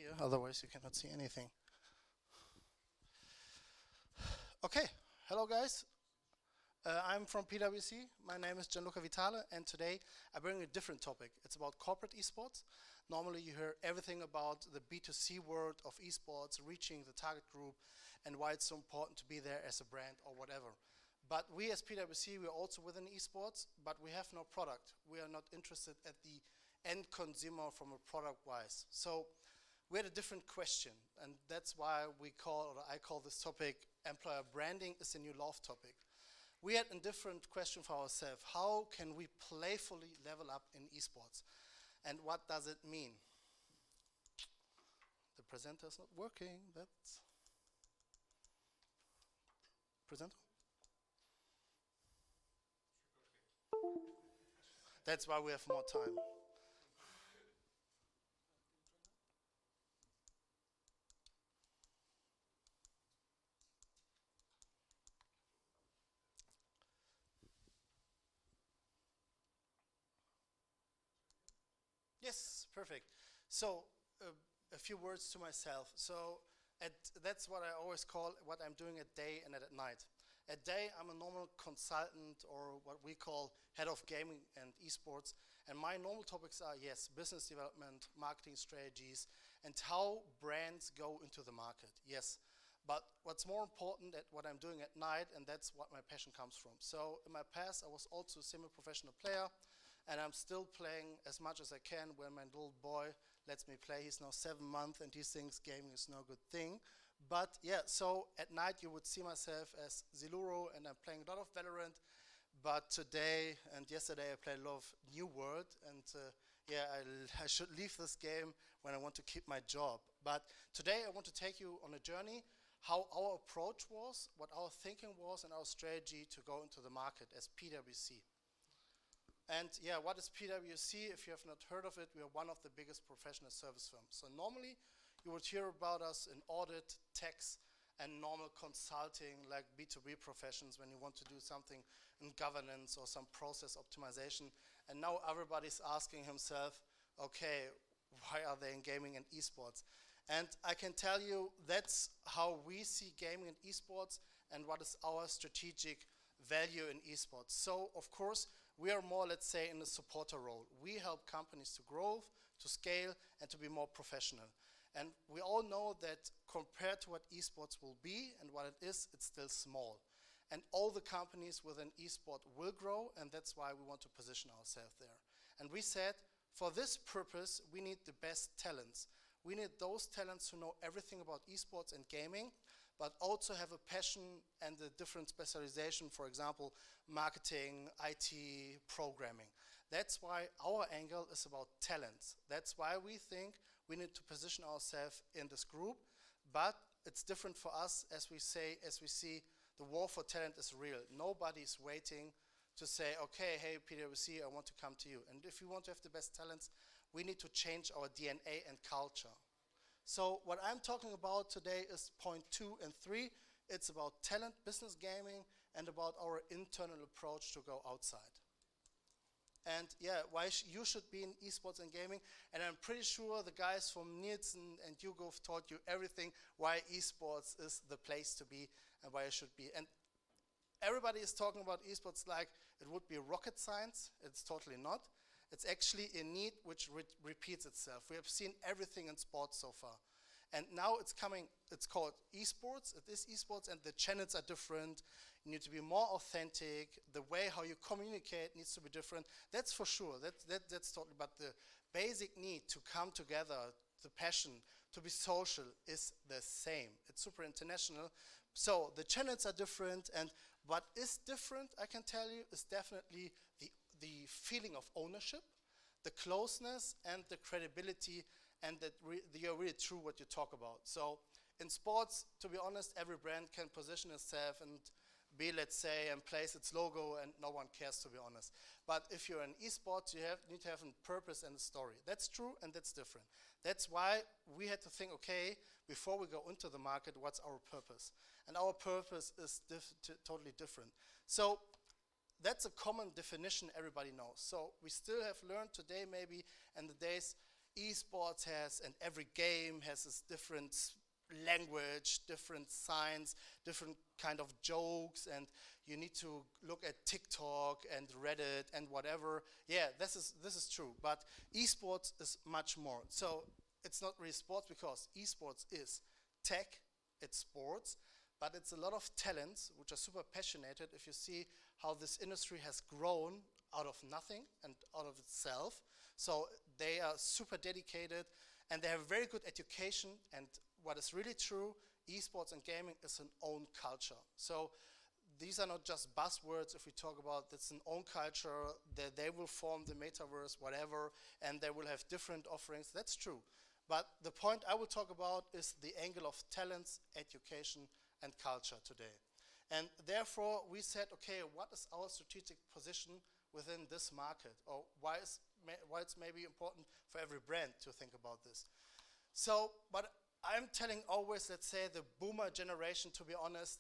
here, otherwise you cannot see anything. Okay, hello guys. I'm from PwC. My name is Gian Luca Vitale, and today I bring a different topic. It's about corporate esports. Normally you hear everything about the B2C world of esports, reaching the target group, and why it's so important to be there as a brand or whatever. But we as PwC, we're also within esports, but we have no product. We are not interested at the end consumer from a product-wise. So we had a different question, and that's why I call this topic employer branding is a new love topic. We had a different question for ourselves. How can we playfully level up in esports? And what does it mean? The presenter is not working. That's presenter? That's why we have more time. Yes, perfect. So a few words to myself. So that's what I always call what I'm doing at day and at night. At day, I'm a normal consultant, or what we call head of gaming and esports. And my normal topics are, yes, business development, marketing strategies, and how brands go into the market. Yes. But what's more important at what I'm doing at night, and that's what my passion comes from. So in my past, I was also a semi-professional player, and I'm still playing as much as I can. When my little boy lets me play, he's now 7 months, and he thinks gaming is no good thing. But yeah, so at night you would see myself as Ziluro, and I'm playing a lot of Valorant. But today and yesterday I played a lot of New World, and yeah, I should leave this game when I want to keep my job. But today I want to take you on a journey, how our approach was, what our thinking was, and our strategy to go into the market as PwC. And yeah, what is PwC? If you have not heard of it, we are one of the biggest professional service firms. So normally you would hear about us in audit, tax, and normal consulting like B2B professions when you want to do something in governance or some process optimization. And now everybody's asking himself, okay, why are they in gaming and esports? And I can tell you that's how we see gaming and esports and what is our strategic value in esports. So of course, we are more, let's say, in a supporter role. We help companies to grow, to scale, and to be more professional. And we all know that compared to what esports will be and what it is, it's still small. And all the companies within esport will grow, and that's why we want to position ourselves there. And we said, for this purpose, we need the best talents. We need those talents who know everything about esports and gaming, but also have a passion and a different specialization, for example, marketing, IT, programming. That's why our angle is about talents. That's why we think we need to position ourselves in this group, but it's different for us as we see the war for talent is real. Nobody's waiting to say, okay, hey, PwC, I want to come to you. And if we want to have the best talents, we need to change our DNA and culture. So what I'm talking about today is point 2 and 3. It's about talent, business gaming, and about our internal approach to go outside. And yeah, why you should be in esports and gaming. And I'm pretty sure the guys from Nielsen and YouGov taught you everything why esports is the place to be and why it should be. And everybody is talking about esports like it would be rocket science. It's totally not. It's actually a need which repeats itself. We have seen everything in sports so far. And now it's coming, it's called esports. It is esports, and the channels are different. You need to be more authentic. The way how you communicate needs to be different. That's for sure. That's totally, but the basic need to come together, the passion to be social is the same. It's super international. So the channels are different, and what is different, I can tell you, is definitely the feeling of ownership, the closeness, and the credibility, and that you're really true what you talk about. So in sports, to be honest, every brand can position itself and be, let's say, and place its logo, and no one cares, to be honest. But if you're in esports, you need to have a purpose and a story. That's true, and that's different. That's why we had to think, okay, before we go into the market, what's our purpose? And our purpose is totally different. So that's a common definition everybody knows. So we still have learned today, maybe in the days, esports has, and every game has this different language, different signs, different kind of jokes, and you need to look at TikTok and Reddit and whatever. Yeah, this is true, but esports is much more. So it's not really sports, because esports is tech, it's sports, but it's a lot of talents which are super passionate. If you see how this industry has grown out of nothing and out of itself, so they are super dedicated and they have very good education. And what is really true, esports and gaming is an own culture. So these are not just buzzwords. If we talk about it's an own culture, that they will form the metaverse, whatever, and they will have different offerings. That's true. But the point I will talk about is the angle of talents, education, and culture today. And therefore, we said, okay, what is our strategic position within this market? Or why it's maybe important for every brand to think about this? So, but I'm telling always, let's say, the boomer generation, to be honest,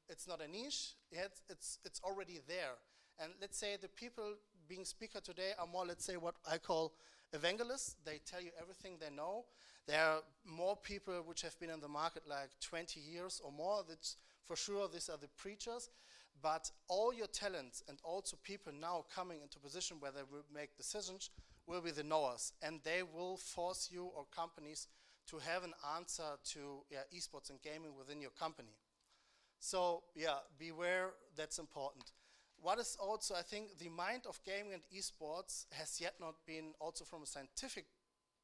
it's not a niche, it's already there. And let's say the people being speaker today are more, let's say, what I call evangelists. They tell you everything they know. There are more people which have been in the market like 20 years or more. That's for sure, these are the preachers. But all your talents and also people now coming into position where they will make decisions will be the knowers. And they will force you or companies to have an answer to esports and gaming within your company. So yeah, beware, that's important. What is also, I think, the mind of gaming and esports has yet not been, also from a scientific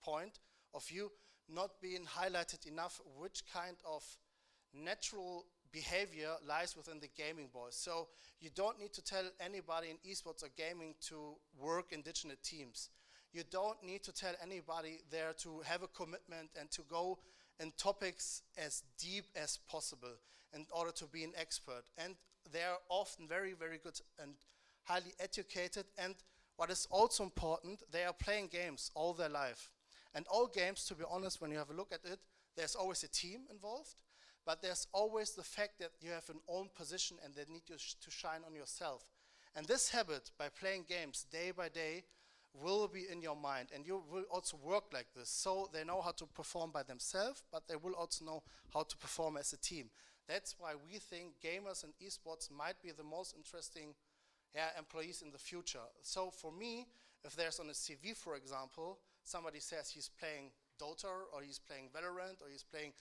point of view, not been highlighted enough which kind of natural behavior lies within the gaming boys. So you don't need to tell anybody in esports or gaming to work in digital teams. You don't need to tell anybody there to have a commitment and to go in topics as deep as possible in order to be an expert. And they are often very, very good and highly educated. And what is also important, they are playing games all their life. And all games, to be honest, when you have a look at it, there's always a team involved, but there's always the fact that you have an own position and they need you to shine on yourself. And this habit, by playing games day by day, will be in your mind, and you will also work like this. So they know how to perform by themselves, but they will also know how to perform as a team. That's why we think gamers and esports might be the most interesting employees in the future. So for me, if there's on a CV, for example, somebody says he's playing Dota, or he's playing Valorant, or he's playing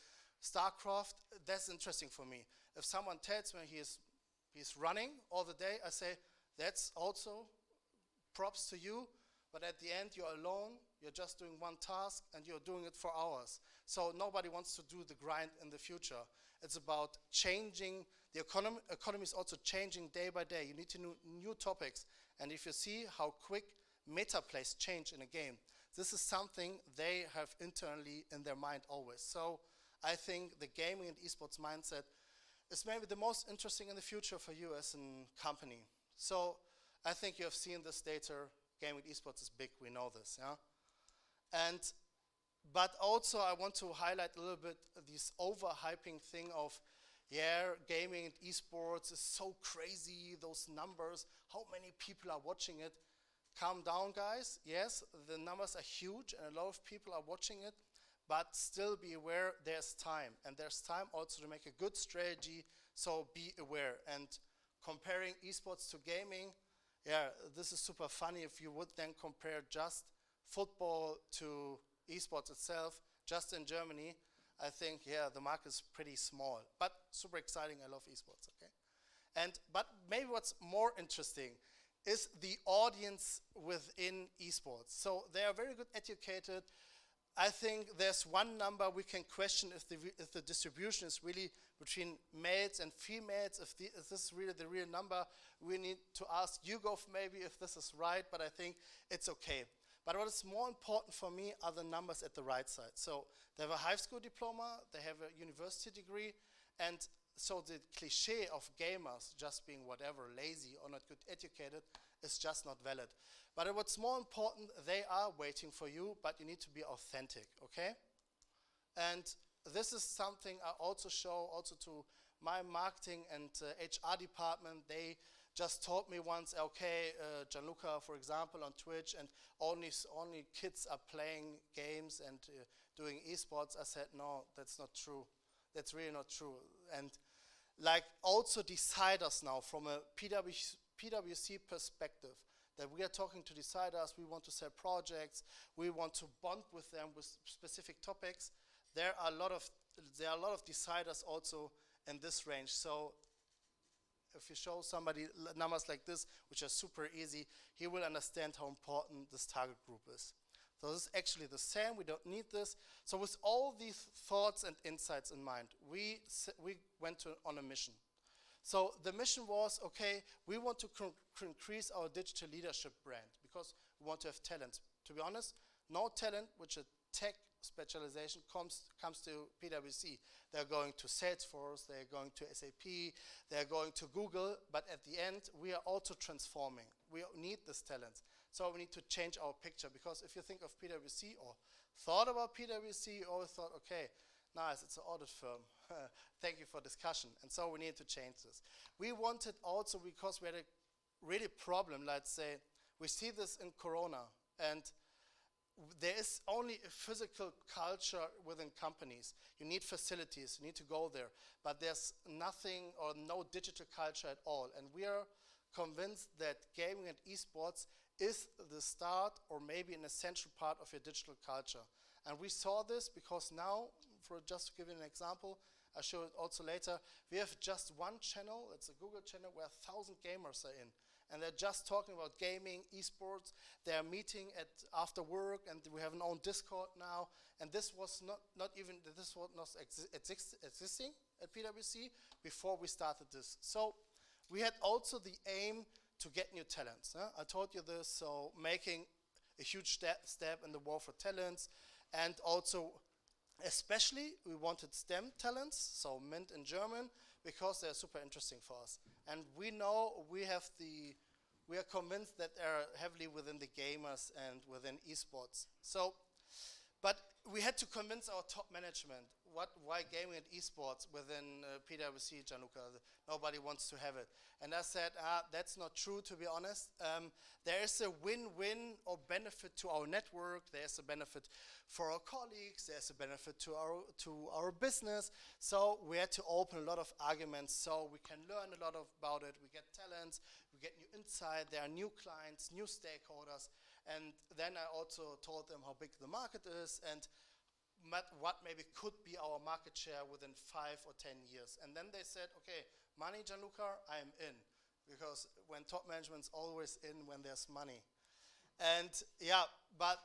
StarCraft, that's interesting for me. If someone tells me he's running all the day, I say, that's also props to you, but at the end you're alone, you're just doing one task, and you're doing it for hours. So nobody wants to do the grind in the future. It's about changing. The economy is also changing day by day. You need to know new topics. And if you see how quick meta plays change in a game, this is something they have internally in their mind always. So I think the gaming and esports mindset is maybe the most interesting in the future for you as a company. So I think you have seen this data. Gaming and esports is big, we know this, yeah? But also I want to highlight a little bit this overhyping thing of, gaming and esports is so crazy, those numbers, how many people are watching it. Calm down, guys. Yes, the numbers are huge and a lot of people are watching it, but still be aware there's time. And there's time also to make a good strategy, so be aware. And comparing esports to gaming, this is super funny if you would then compare just football to esports itself, just in Germany. I think, the market is pretty small, but super exciting. I love esports, okay? But maybe what's more interesting is the audience within esports. So they are very good educated. I think there's one number we can question if the distribution is really between males and females, if this is really the real number. We need to ask YouGov maybe if this is right, but I think it's okay. But what is more important for me are the numbers at the right side. So they have a high school diploma, they have a university degree, and so the cliche of gamers just being whatever, lazy or not good educated, is just not valid. But what's more important, they are waiting for you, but you need to be authentic, okay? And this is something I also show also to my marketing and HR department. They just told me once, okay, Gian Luca, for example, on Twitch, and only kids are playing games and doing esports. I said, no, that's not true. That's really not true. And like also deciders now from a PwC perspective, that we are talking to deciders, we want to sell projects, we want to bond with them with specific topics. There are a lot of deciders also in this range. So if you show somebody numbers like this, which are super easy, he will understand how important this target group is. So this is actually the same, we don't need this. So with all these thoughts and insights in mind, we went on a mission. So the mission was, okay, we want to increase our digital leadership brand because we want to have talent. To be honest, no talent which a tech specialization comes to PwC. They're going to Salesforce, they're going to SAP, they're going to Google, but at the end, we are also transforming. We need this talent. So we need to change our picture, because if you think of PwC or thought about PwC, you always thought, okay, nice, it's an audit firm. Thank you for discussion. And so we need to change this. We wanted also, because we had a really problem, let's say, we see this in Corona, and there is only a physical culture within companies. You need facilities, you need to go there, but there's nothing or no digital culture at all. And we are convinced that gaming and esports is the start or maybe an essential part of your digital culture. And we saw this because now, just to give you an example, I'll show it also later, we have just one channel, it's a Google channel where 1,000 gamers are in. And they're just talking about gaming, esports. They're meeting after work, and we have an own Discord now. And this was not existing at PwC before we started this. So we had also the aim to get new talents. I told you this, so making a huge step in the war for talents, and also especially we wanted STEM talents, so MINT in German, because they're super interesting for us. And we know we are convinced that they're heavily within the gamers and within esports. So, but we had to convince our top management why gaming and esports within PwC, Gian Luca, nobody wants to have it. And I said, that's not true, to be honest. There is a win-win or benefit to our network. There's a benefit for our colleagues. There's a benefit to our business. So we had to open a lot of arguments so we can learn a lot about it. We get talents, we get new insight. There are new clients, new stakeholders. And then I also told them how big the market is and what maybe could be our market share within 5 or 10 years. And then they said, okay, money, Gian Luca, I'm in. Because when top management's always in when there's money. And yeah, but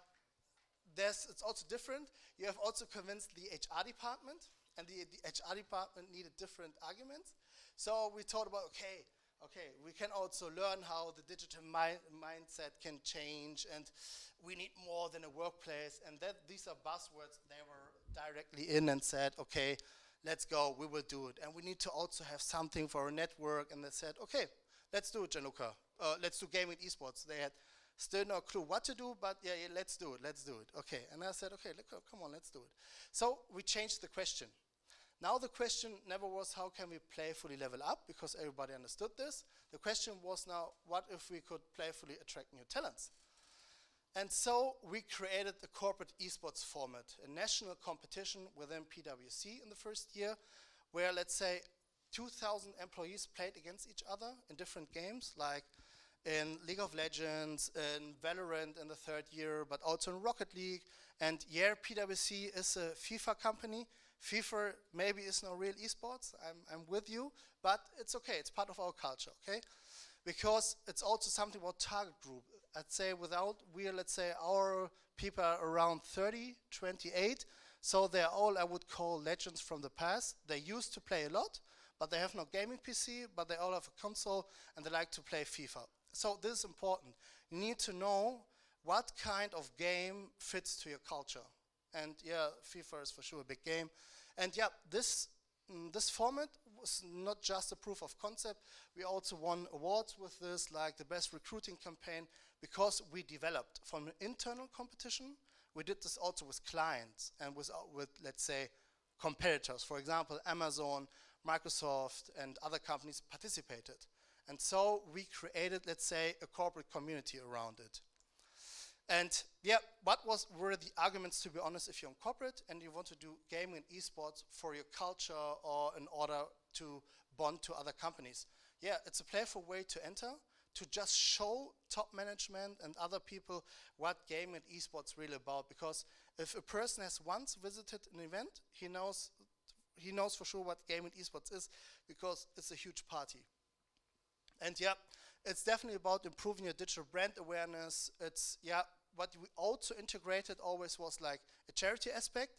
it's also different. You have also convinced the HR department, and the HR department needed different arguments. So we thought about, okay, we can also learn how the digital mindset can change, and we need more than a workplace. And these are buzzwords. They were directly in and said, okay, let's go, we will do it. And we need to also have something for our network. And they said, okay, let's do it, Gian Luca. Let's do gaming and esports. They had still no clue what to do, but yeah, let's do it. Okay, and I said, okay, come on, let's do it. So we changed the question. Now the question never was how can we playfully level up, because everybody understood this. The question was now, what if we could playfully attract new talents? And so we created a corporate esports format, a national competition within PwC in the first year, where let's say 2,000 employees played against each other in different games, like in League of Legends, in Valorant in the third year, but also in Rocket League. And yeah, PwC is a FIFA company. FIFA maybe is no real esports, I'm with you, but it's okay, it's part of our culture, okay? Because it's also something about target group. I'd say let's say our people are around 30, 28, so they're all, I would call, legends from the past. They used to play a lot, but they have no gaming PC, but they all have a console, and they like to play FIFA. So this is important. You need to know what kind of game fits to your culture. And yeah, FIFA is for sure a big game. And yeah, this format was not just a proof of concept. We also won awards with this, like the best recruiting campaign, because we developed from an internal competition. We did this also with clients and with let's say, competitors. For example, Amazon, Microsoft, and other companies participated. And so we created, let's say, a corporate community around it. And yeah, were the arguments, to be honest, if you're in corporate and you want to do gaming and esports for your culture or in order to bond to other companies? Yeah, it's a playful way to enter, to just show top management and other people what gaming and esports really about. Because if a person has once visited an event, he knows for sure what gaming and esports is, because it's a huge party. And yeah, it's definitely about improving your digital brand awareness. It's, yeah, what we also integrated always was like a charity aspect.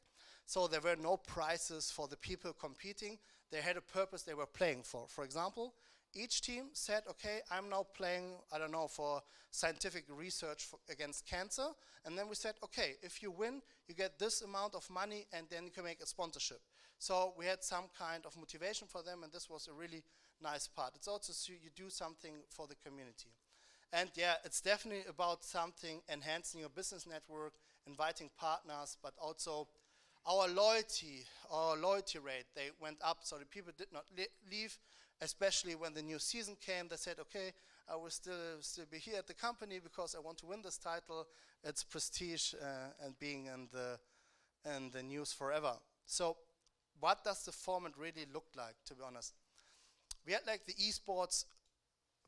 So there were no prizes for the people competing. They had a purpose they were playing for. For example, each team said, okay, I'm now playing, I don't know, for scientific research against cancer. And then we said, okay, if you win, you get this amount of money and then you can make a sponsorship. So we had some kind of motivation for them, and this was a really nice part. It's also so you do something for the community. And yeah, it's definitely about something enhancing your business network, inviting partners, but also our loyalty rate, they went up, so the people did not leave, especially when the new season came. They said, okay, I will still be here at the company because I want to win this title. It's prestige and being in the news forever. So what does the format really look like, to be honest? We had like the esports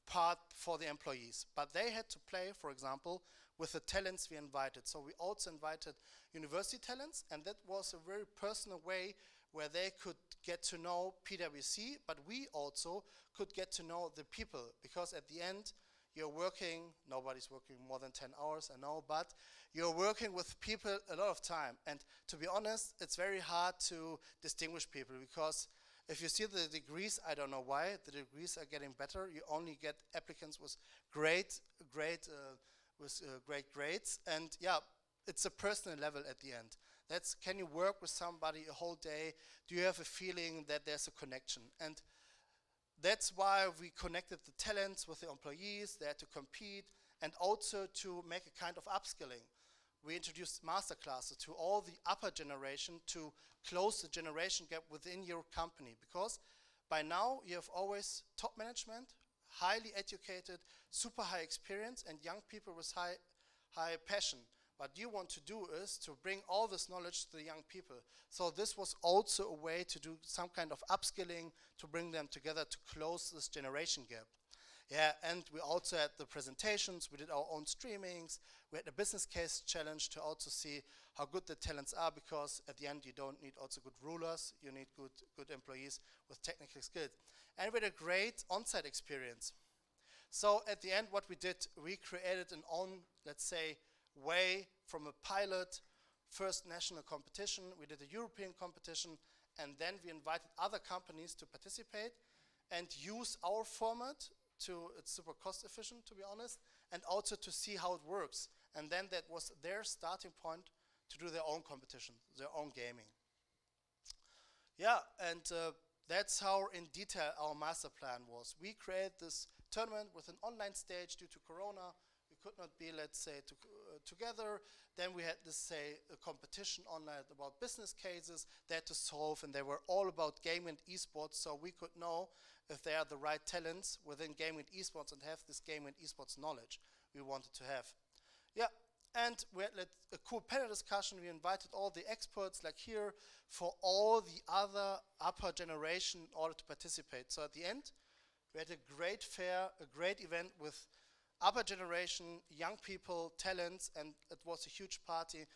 part for the employees, but they had to play, for example, with the talents we invited. So we also invited university talents, and that was a very personal way where they could get to know PwC, but we also could get to know the people, because at the end, you're working, nobody's working more than 10 hours, I know, but you're working with people a lot of time. And to be honest, it's very hard to distinguish people, because if you see the degrees, I don't know why, the degrees are getting better. You only get applicants with great grades. And yeah, it's a personal level at the end. That's, can you work with somebody a whole day? Do you have a feeling that there's a connection? And that's why we connected the talents with the employees. They had to compete, and also to make a kind of upskilling. We introduced masterclasses to all the upper generation to close the generation gap within your company, because by now you have always top management, highly educated, super high experience, and young people with high passion. What you want to do is to bring all this knowledge to the young people. So this was also a way to do some kind of upskilling, to bring them together to close this generation gap. Yeah, and we also had the presentations, we did our own streamings, we had a business case challenge to also see how good the talents are, because at the end you don't need also good rulers, you need good employees with technical skills. And we had a great on-site experience. So at the end what we did, we created an own, let's say, way from a pilot, first national competition, we did a European competition, and then we invited other companies to participate and use our format. It's super cost efficient, to be honest, and also to see how it works. And then that was their starting point to do their own competition, their own gaming. Yeah, and that's how in detail our master plan was. We created this tournament with an online stage due to Corona. We could not be, let's say, together. Then we had this, say, a competition online about business cases they had to solve, and they were all about gaming and esports, so we could know if they are the right talents within gaming and esports and have this gaming and esports knowledge we wanted to have. Yeah, and we had a cool panel discussion. We invited all the experts, like here, for all the other upper generation in order to participate. So at the end, we had a great fair, a great event with upper generation, young people, talents, and it was a huge party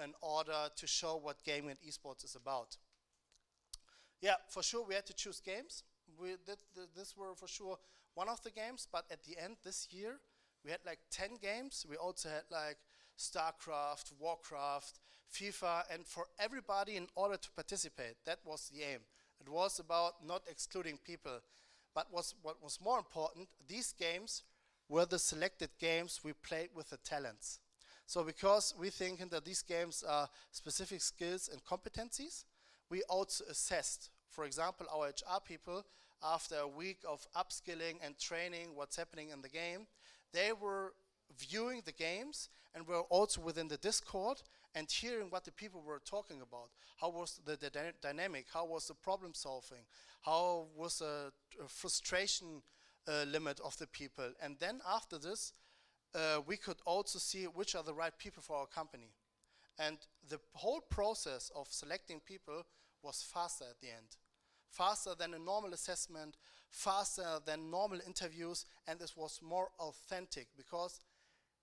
in order to show what gaming and esports is about. Yeah, for sure we had to choose games. This were for sure one of the games, but at the end this year we had like 10 games. We also had like StarCraft, Warcraft, FIFA, and for everybody in order to participate, that was the aim. It was about not excluding people, but what was more important, these games were the selected games we played with the talents. So because we think that these games are specific skills and competencies, we also assessed, for example, our HR people, after a week of upskilling and training what's happening in the game, they were viewing the games and were also within the Discord and hearing what the people were talking about. How was the dynamic? How was the problem solving? How was the frustration limit of the people. And then after this, we could also see which are the right people for our company. And the whole process of selecting people was faster at the end. Faster than a normal assessment, faster than normal interviews, and this was more authentic, because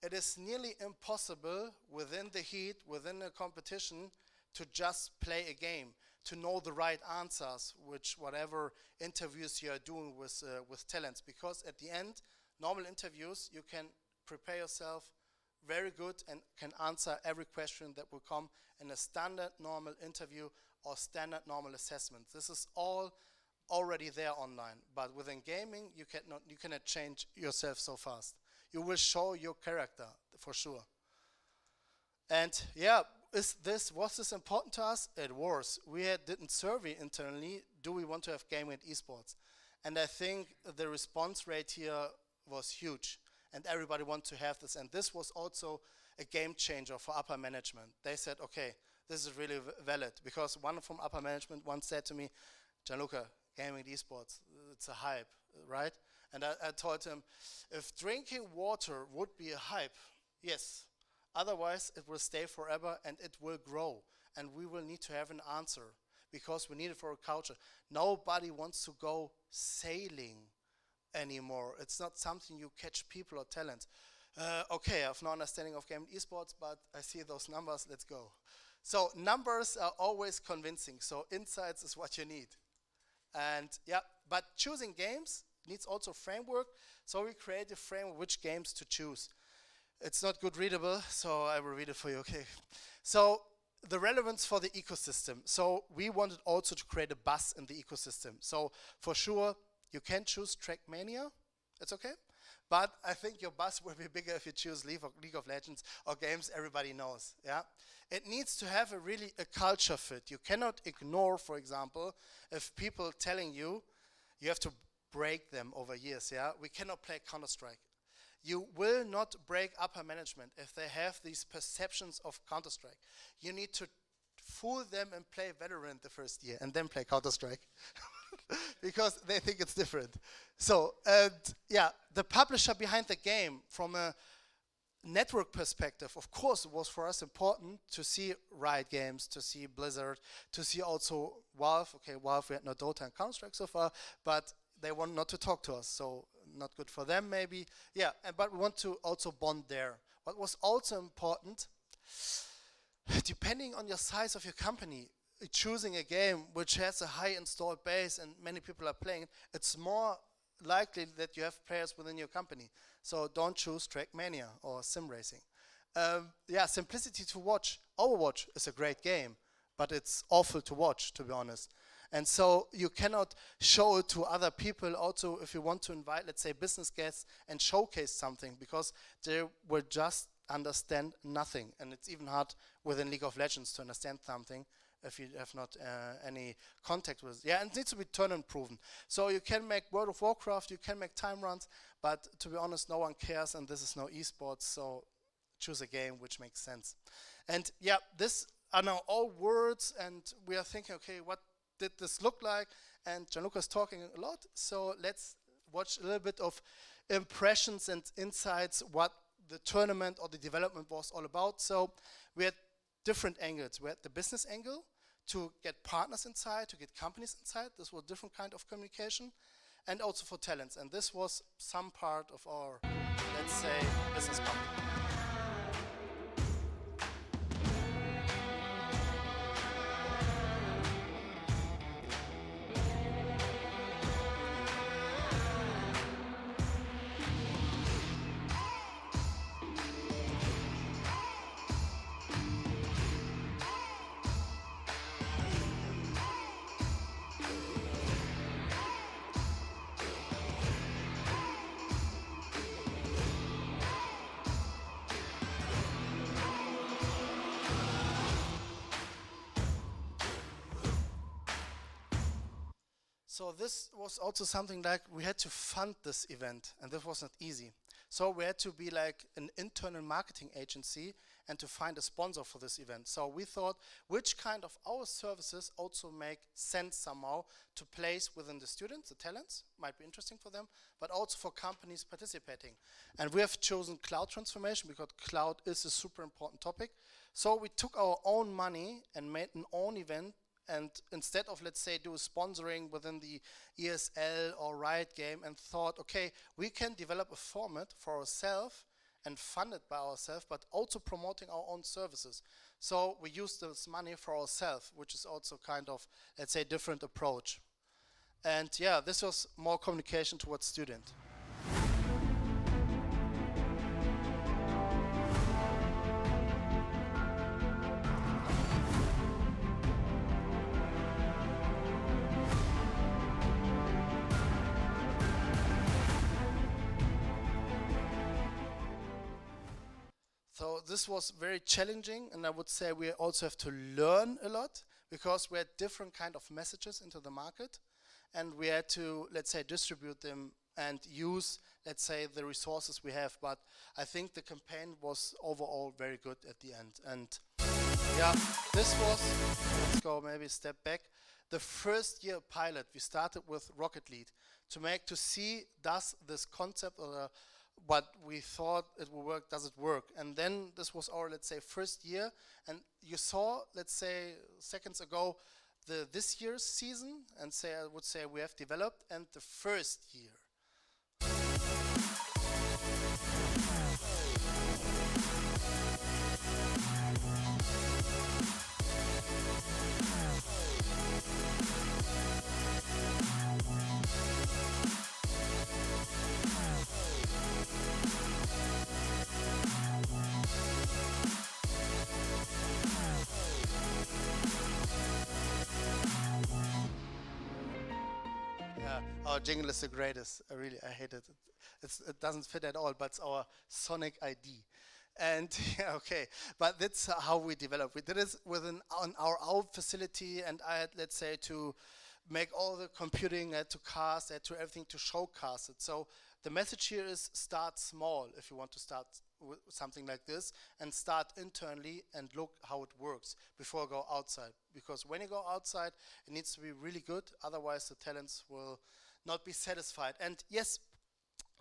it is nearly impossible within the heat, within a competition, to just play a game, to know the right answers, which whatever interviews you are doing with talents. Because at the end, normal interviews, you can prepare yourself very good and can answer every question that will come in a standard normal interview or standard normal assessment. This is all already there online. But within gaming, you cannot change yourself so fast. You will show your character for sure. And yeah, was this important to us? It was. We didn't survey internally, do we want to have gaming and esports? And I think the response rate here was huge, and everybody wanted to have this. And this was also a game changer for upper management. They said, okay, this is really valid, because one from upper management once said to me, Gian Luca, gaming and esports, it's a hype, right? And I told him, if drinking water would be a hype, yes. Otherwise, it will stay forever and it will grow. And we will need to have an answer, because we need it for a culture. Nobody wants to go sailing anymore. It's not something you catch people or talent. Okay, I have no understanding of game and esports, but I see those numbers, let's go. So numbers are always convincing. So insights is what you need. And yeah, but choosing games needs also framework. So we create a framework which games to choose. It's not good readable, so I will read it for you, okay. So the relevance for the ecosystem. So we wanted also to create a buzz in the ecosystem. So for sure, you can choose Trackmania, it's okay. But I think your buzz will be bigger if you choose League of Legends or games everybody knows, yeah. It needs to have a culture fit. You cannot ignore, for example, if people telling you, you have to break them over years, yeah. We cannot play Counter-Strike. You will not break upper management if they have these perceptions of Counter-Strike. You need to fool them and play Valorant the first year and then play Counter-Strike because they think it's different. So, yeah, the publisher behind the game, from a network perspective, of course, it was for us important to see Riot Games, to see Blizzard, to see also Valve. Okay, Valve, we had no Dota and Counter-Strike so far, but they want not to talk to us, so not good for them maybe. Yeah, but we want to also bond there. What was also important, depending on your size of your company, choosing a game which has a high installed base and many people are playing, it's more likely that you have players within your company. So don't choose Trackmania or sim racing. Yeah, simplicity to watch. Overwatch is a great game, but it's awful to watch, to be honest. And so you cannot show it to other people also if you want to invite, let's say, business guests and showcase something, because they will just understand nothing. And it's even hard within League of Legends to understand something if you have not any contact with it. Yeah, and it needs to be turn-on proven. So you can make World of Warcraft, you can make time runs, but to be honest, no one cares, and this is no esports, so choose a game which makes sense. And yeah, this are now all words, and we are thinking, okay, what did this look like? And Gian Luca is talking a lot, so let's watch a little bit of impressions and insights what the tournament or the development was all about. So we had different angles. We had the business angle to get partners inside, to get companies inside. This was a different kind of communication, and also for talents. And this was some part of our, let's say, business company. So this was also something like we had to fund this event, and this was not easy. So we had to be like an internal marketing agency and to find a sponsor for this event. So we thought, which kind of our services also make sense somehow to place within the students, the talents, might be interesting for them, but also for companies participating. And we have chosen cloud transformation because cloud is a super important topic. So we took our own money and made an own event, and instead of, let's say, do sponsoring within the ESL or Riot game, and thought, okay, we can develop a format for ourselves and fund it by ourselves, but also promoting our own services. So we use this money for ourselves, which is also kind of, let's say, different approach. And yeah, this was more communication towards student. So this was very challenging, and I would say we also have to learn a lot, because we had different kind of messages into the market, and we had to, let's say, distribute them and use, let's say, the resources we have. But I think the campaign was overall very good at the end. And yeah, this was, let's go maybe a step back, the first year pilot. We started with Rocket League to see, does this concept or what we thought it would work, does it work? And then this was our, let's say, first year. And you saw, let's say, seconds ago, this year's season, and I would say we have developed, and the first year. Our jingle is the greatest. I hate it. It doesn't fit at all, but it's our Sonic ID. And yeah, okay, but that's how we develop. We did it on our own facility, and I had, let's say, to make all the computing, I had to cast, I had to everything to showcase it. So the message here is start small if you want to start with something like this, and start internally and look how it works before go outside. Because when you go outside, it needs to be really good, otherwise the talents will not be satisfied. And yes,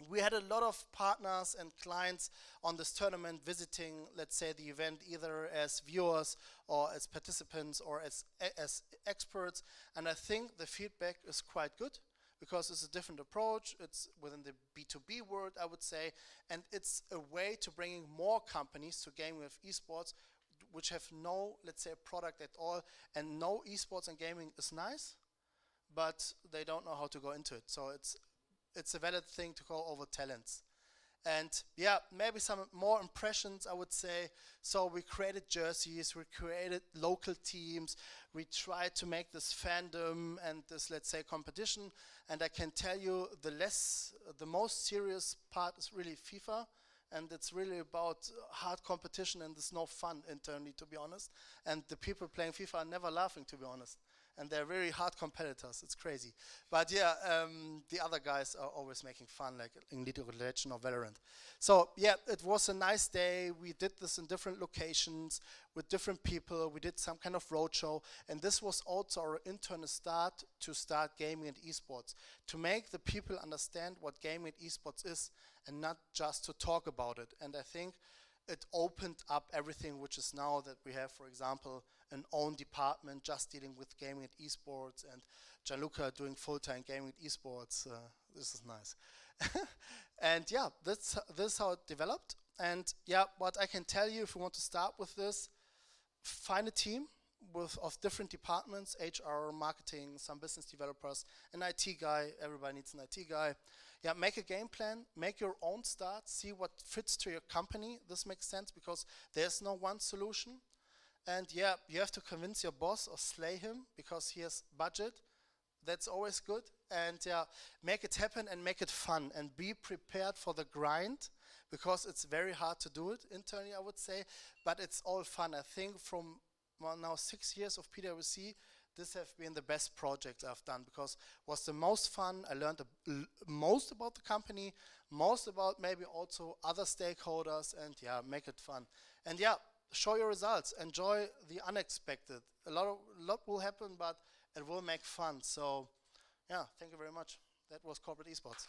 we had a lot of partners and clients on this tournament visiting, let's say, the event either as viewers or as participants or as experts. And I think the feedback is quite good, because it's a different approach. It's within the B2B world, I would say, and it's a way to bringing more companies to gaming with esports, which have no, let's say, product at all, and no esports and gaming is nice, but they don't know how to go into it. So it's a valid thing to go over talents. And yeah, maybe some more impressions, I would say. So we created jerseys, we created local teams, we tried to make this fandom and this, let's say, competition. And I can tell you, the most serious part is really FIFA. And it's really about hard competition, and there's no fun internally, to be honest. And the people playing FIFA are never laughing, to be honest. And they're very hard competitors. It's crazy. But yeah, the other guys are always making fun, like in League of Legends or Valorant. So yeah, it was a nice day. We did this in different locations with different people. We did some kind of roadshow. And this was also our internal start to start gaming and esports, to make the people understand what gaming and esports is, and not just to talk about it. And I think it opened up everything, which is now that we have, for example, an own department just dealing with gaming and esports, and Gian Luca doing full-time gaming and esports. This is nice. And yeah, this is how it developed. And yeah, what I can tell you, if you want to start with this, find a team of different departments, HR, marketing, some business developers, an IT guy. Everybody needs an IT guy. Yeah, make a game plan, make your own start, see what fits to your company. This makes sense because there's no one solution. And yeah, you have to convince your boss or slay him because he has budget. That's always good. And yeah, make it happen and make it fun, and be prepared for the grind, because it's very hard to do it internally, I would say, but it's all fun. I think from now 6 years of PwC, this have been the best projects I've done, because it was the most fun. I learned the most about the company, most about maybe also other stakeholders, and yeah, make it fun. And yeah, show your results, enjoy the unexpected. A lot will happen, but it will make fun. So yeah, thank you very much. That was Corporate Esports.